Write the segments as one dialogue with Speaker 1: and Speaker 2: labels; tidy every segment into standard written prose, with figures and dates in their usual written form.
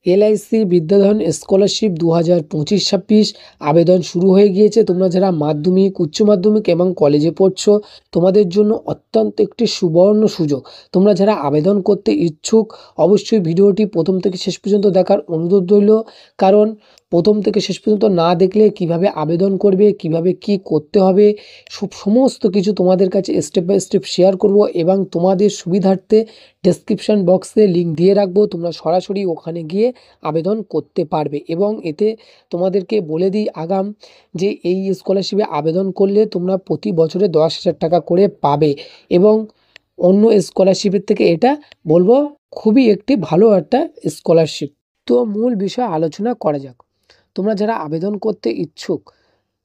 Speaker 1: LIC বিদ্যাধন scholarship 2025-26 আবেদন শুরু হয়ে গিয়েছে। তোমরা যারা মাধ্যমিক, উচ্চ মাধ্যমিক এবং কলেজে পড়ছো, তোমাদের জন্য অত্যন্ত একটি সুবর্ণ সুযোগ। তোমরা যারা আবেদন করতে ইচ্ছুক, অবশ্যই ভিডিওটি প্রথম থেকে শেষ পর্যন্ত দেখার অনুরোধ রইল। কারণ প্রথম থেকে শেষ পর্যন্ত না দেখলে কিভাবে আবেদন করবে, কিভাবে কি করতে হবে, সমস্ত কিছু তোমাদের কাছে স্টেপ বাই স্টেপ শেয়ার করব এবং তোমাদের সুবিধার্থে ডেসক্রিপশন বক্সে লিঙ্ক দিয়ে রাখবো। তোমরা সরাসরি ওখানে গিয়ে আবেদন করতে পারবে এবং এতে তোমাদেরকে বলে দিই আগাম যে এই স্কলারশিপে আবেদন করলে তোমরা প্রতি বছরে 10,000 টাকা করে পাবে এবং অন্য স্কলারশিপের থেকে এটা বলবো খুবই একটি ভালো একটা স্কলারশিপ। তো মূল বিষয় আলোচনা করা যাক। তোমরা যারা আবেদন করতে ইচ্ছুক,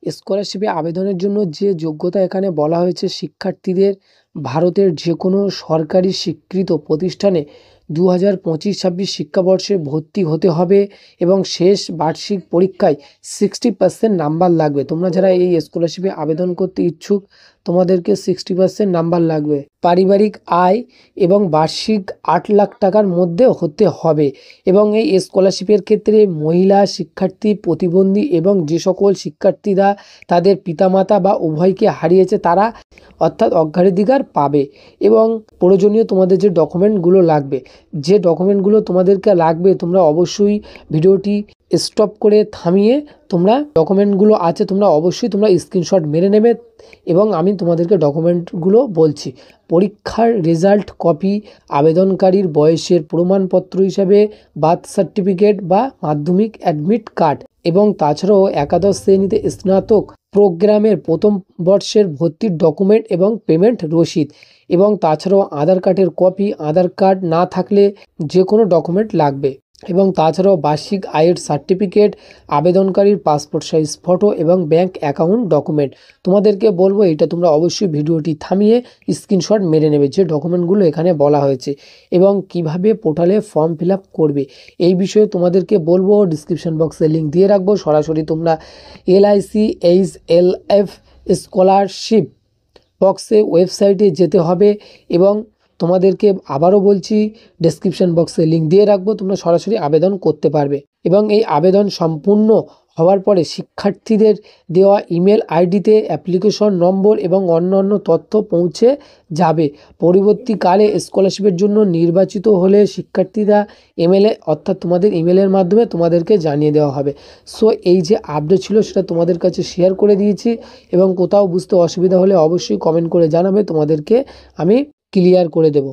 Speaker 1: স্কলারশিপে আবেদনের জন্য যে যোগ্যতা এখানে বলা হয়েছে, শিক্ষার্থীদের ভারতের যে কোনো সরকারি স্বীকৃত প্রতিষ্ঠানে 2025-26 শিক্ষাবর্ষে ভর্তি হতে হবে এবং শেষ বার্ষিক পরীক্ষায় 60% নাম্বার লাগবে। তোমরা যারা এই স্কলারশিপে আবেদন করতে ইচ্ছুক, তোমাদেরকে 60% নাম্বার লাগবে। পারিবারিক আয় এবং বার্ষিক 8 লাখ টাকার মধ্যে হতে হবে এবং এই স্কলারশিপের ক্ষেত্রে মহিলা শিক্ষার্থী, প্রতিবন্ধী এবং যে সকল শিক্ষার্থীরা তাদের পিতামাতা বা উভয়কে হারিয়েছে তারা অর্থাৎ অগ্রাধিকার পাবে। এবং প্রয়োজনীয় তোমাদের যে ডকুমেন্টগুলো লাগবে, যে ডকুমেন্টগুলো তোমাদেরকে লাগবে, তোমরা অবশ্যই ভিডিওটি স্টপ করে থামিয়ে তোমরা ডকুমেন্টগুলো আছে তোমরা অবশ্যই তোমরা স্ক্রিনশট মেরে নেবে এবং আমি তোমাদেরকে ডকুমেন্টগুলো বলছি। পরীক্ষার রেজাল্ট কপি, আবেদনকারীর বয়সের প্রমাণপত্র হিসাবে বার্থ সার্টিফিকেট বা মাধ্যমিক অ্যাডমিট কার্ড এবং তাছাড়াও একাদশ শ্রেণীতে স্নাতক প্রোগ্রামের প্রথম বর্ষের ভর্তির ডকুমেন্ট এবং পেমেন্ট রসিদ এবং তাছাড়াও আধার কার্ডের কপি, আধার কার্ড না থাকলে যে কোনো ডকুমেন্ট লাগবে এবং তাছাড়াও বার্ষিক আয়ের সার্টিফিকেট, আবেদনকারীর পাসপোর্ট সাইজ ফটো এবং ব্যাংক অ্যাকাউন্ট ডকুমেন্ট। তোমাদেরকে বলবো এটা তোমরা অবশ্যই ভিডিওটি থামিয়ে স্ক্রিনশট মেরে নেবে যে ডকুমেন্টগুলো এখানে বলা হয়েছে এবং কিভাবে পোর্টালে ফর্ম ফিল আপ করবে এই বিষয়ে তোমাদেরকে বলবো। ডিসক্রিপশন বক্সে লিঙ্ক দিয়ে রাখবো, সরাসরি তোমরা LICHLF স্কলারশিপ বক্সে ওয়েবসাইটে যেতে হবে এবং তোমাদেরকে আবারও বলছি ডেসক্রিপশন বক্সে লিঙ্ক দিয়ে রাখবো, তোমরা সরাসরি আবেদন করতে পারবে এবং এই আবেদন সম্পূর্ণ হওয়ার পরে শিক্ষার্থীদের দেওয়া ইমেল আইডিতে অ্যাপ্লিকেশন নম্বর এবং অন্যান্য তথ্য পৌঁছে যাবে। পরবর্তীকালে স্কলারশিপের জন্য নির্বাচিত হলে শিক্ষার্থীরা ইমেলে অর্থাৎ তোমাদের ইমেলের মাধ্যমে তোমাদেরকে জানিয়ে দেওয়া হবে। সো এই যে আপডেট ছিল সেটা তোমাদের কাছে শেয়ার করে দিয়েছি এবং কোথাও বুঝতে অসুবিধা হলে অবশ্যই কমেন্ট করে জানাবে, তোমাদেরকে আমি ক্লিয়ার করে দেব।